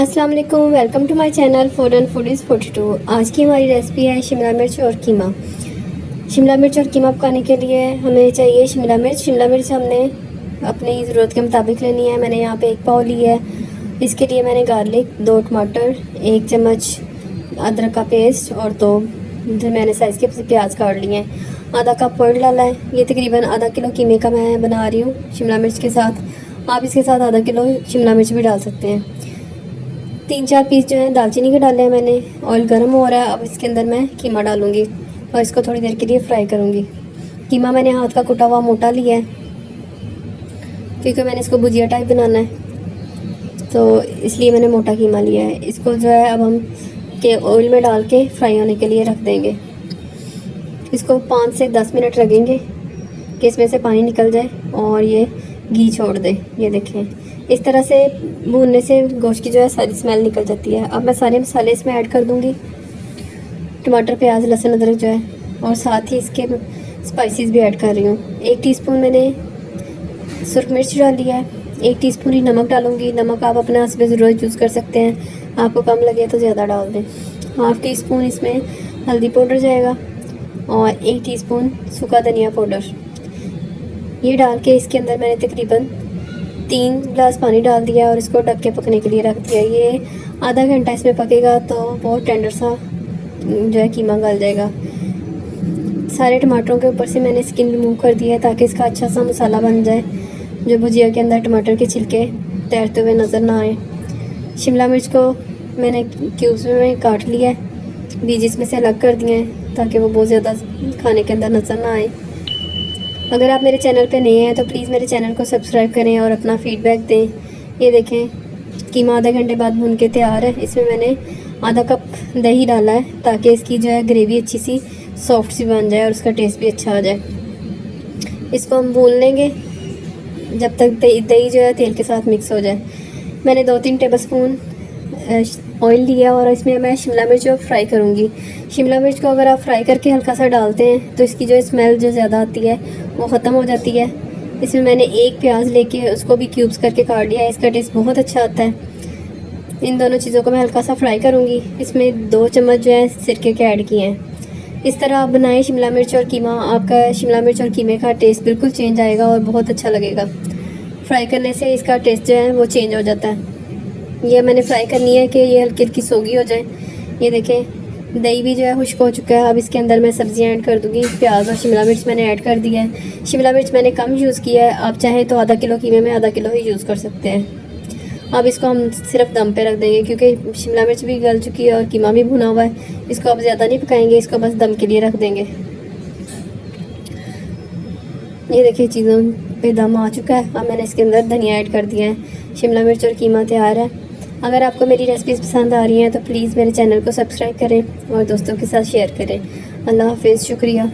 अस्सलाम वालेकुम, welcome to my channel food and foodies 42। आज की हमारी रेसिपी है शिमला मिर्च और कीमा। शिमला मिर्च और कीमा पकाने के लिए हमें चाहिए शिमला मिर्च। शिमला मिर्च हमने अपनी ज़रूरत के मुताबिक लेनी है। मैंने यहाँ पे 1 पाव ली है। इसके लिए मैंने गार्लिक, 2 टमाटर, 1 चम्मच अदरक का पेस्ट और 2 जो मैंने साइज़ के प्याज काट लिए हैं। आधा कप ऑयल डाला है। ये तकरीबन आधा किलो कीमे का मैं बना रही हूँ शिमला मिर्च के साथ। आप इसके साथ आधा किलो शिमला मिर्च भी डाल सकते हैं। 3-4 पीस जो है दालचीनी के डाले हैं मैंने। ऑयल गर्म हो रहा है, अब इसके अंदर मैं कीमा डालूंगी और इसको थोड़ी देर के लिए फ्राई करूंगी। कीमा मैंने हाथ का कुटा हुआ मोटा लिया है क्योंकि मैंने इसको भुजिया टाइप बनाना है, तो इसलिए मैंने मोटा कीमा लिया है। इसको जो है अब हम के ऑयल में डाल के फ्राई होने के लिए रख देंगे। इसको 5 से 10 मिनट लगेंगे कि इसमें से पानी निकल जाए और ये घी छोड़ दे। ये देखें, इस तरह से भूनने से गोश्त की जो है सारी स्मेल निकल जाती है। अब मैं सारे मसाले इसमें ऐड कर दूंगी, टमाटर, प्याज, लहसुन, अदरक जो है, और साथ ही इसके स्पाइसेस भी ऐड कर रही हूँ। 1 टीस्पून मैंने सुरख मिर्च डाली है, 1 टीस्पून ही नमक डालूंगी। नमक आप अपने हस्ब ज़रूर यूज़ कर सकते हैं, आपको कम लगे तो ज़्यादा डाल दें। 1/2 टीस्पून इसमें हल्दी पाउडर जाएगा और 1 टीस्पून सूखा धनिया पाउडर। ये डाल के इसके अंदर मैंने तकरीबन 3 गिलास पानी डाल दिया और इसको ढक के पकने के लिए रख दिया। ये आधा घंटा इसमें पकेगा तो बहुत टेंडर सा जो है कीमा गल जाएगा। सारे टमाटरों के ऊपर से मैंने स्किन रिमूव कर दिया है ताकि इसका अच्छा सा मसाला बन जाए, जो भुजिया के अंदर टमाटर के छिलके तैरते हुए नज़र ना आए। शिमला मिर्च को मैंने क्यूब्स में काट लिया है, बीज इसमें से अलग कर दिए हैं ताकि वो बहुत ज़्यादा खाने के अंदर नज़र ना आए। अगर आप मेरे चैनल पे नए हैं तो प्लीज़ मेरे चैनल को सब्सक्राइब करें और अपना फीडबैक दें। ये देखें, कीमा आधा घंटे बाद भून के तैयार है। इसमें मैंने आधा कप दही डाला है ताकि इसकी जो है ग्रेवी अच्छी सी सॉफ्ट सी बन जाए और उसका टेस्ट भी अच्छा आ जाए। इसको हम भून लेंगे जब तक दही जो है तेल के साथ मिक्स हो जाए। मैंने 2-3 टेबलस्पून ऑयल लिया और इसमें मैं शिमला मिर्च को फ्राई करूँगी। शिमला मिर्च को अगर आप फ्राई करके हल्का सा डालते हैं तो इसकी जो स्मेल जो ज़्यादा आती है वो ख़त्म हो जाती है। इसमें मैंने 1 प्याज लेके उसको भी क्यूब्स करके काट लिया है, इसका टेस्ट बहुत अच्छा आता है। इन दोनों चीज़ों को मैं हल्का सा फ्राई करूँगी। इसमें 2 चम्मच जो है सिरके के ऐड किए हैं। इस तरह आप बनाएं शिमला मिर्च और कीमा, आपका शिमला मिर्च और कीमे का टेस्ट बिल्कुल चेंज आएगा और बहुत अच्छा लगेगा। फ्राई करने से इसका टेस्ट जो है वो चेंज हो जाता है। ये मैंने फ्राई करनी है कि ये हल्की हल्की सोगी हो जाए। ये देखें, दही भी जो है खुश्क हो चुका है। अब इसके अंदर मैं सब्जियां ऐड कर दूंगी। प्याज और शिमला मिर्च मैंने ऐड कर दिया है। शिमला मिर्च मैंने कम यूज़ किया है, आप चाहें तो आधा किलो कीमे में आधा किलो ही यूज़ कर सकते हैं। अब इसको हम सिर्फ दम पे रख देंगे क्योंकि शिमला मिर्च भी गल चुकी है और कीमा भी भुना हुआ है। इसको अब ज़्यादा नहीं पकाएंगे, इसको बस दम के लिए रख देंगे। ये देखिए, चीज़ों पे दम आ चुका है। अब मैंने इसके अंदर धनिया ऐड कर दिया है। शिमला मिर्च और कीमा तैयार है। अगर आपको मेरी रेसिपीज़ पसंद आ रही हैं तो प्लीज़ मेरे चैनल को सब्सक्राइब करें और दोस्तों के साथ शेयर करें। अल्लाह हाफिज़, शुक्रिया।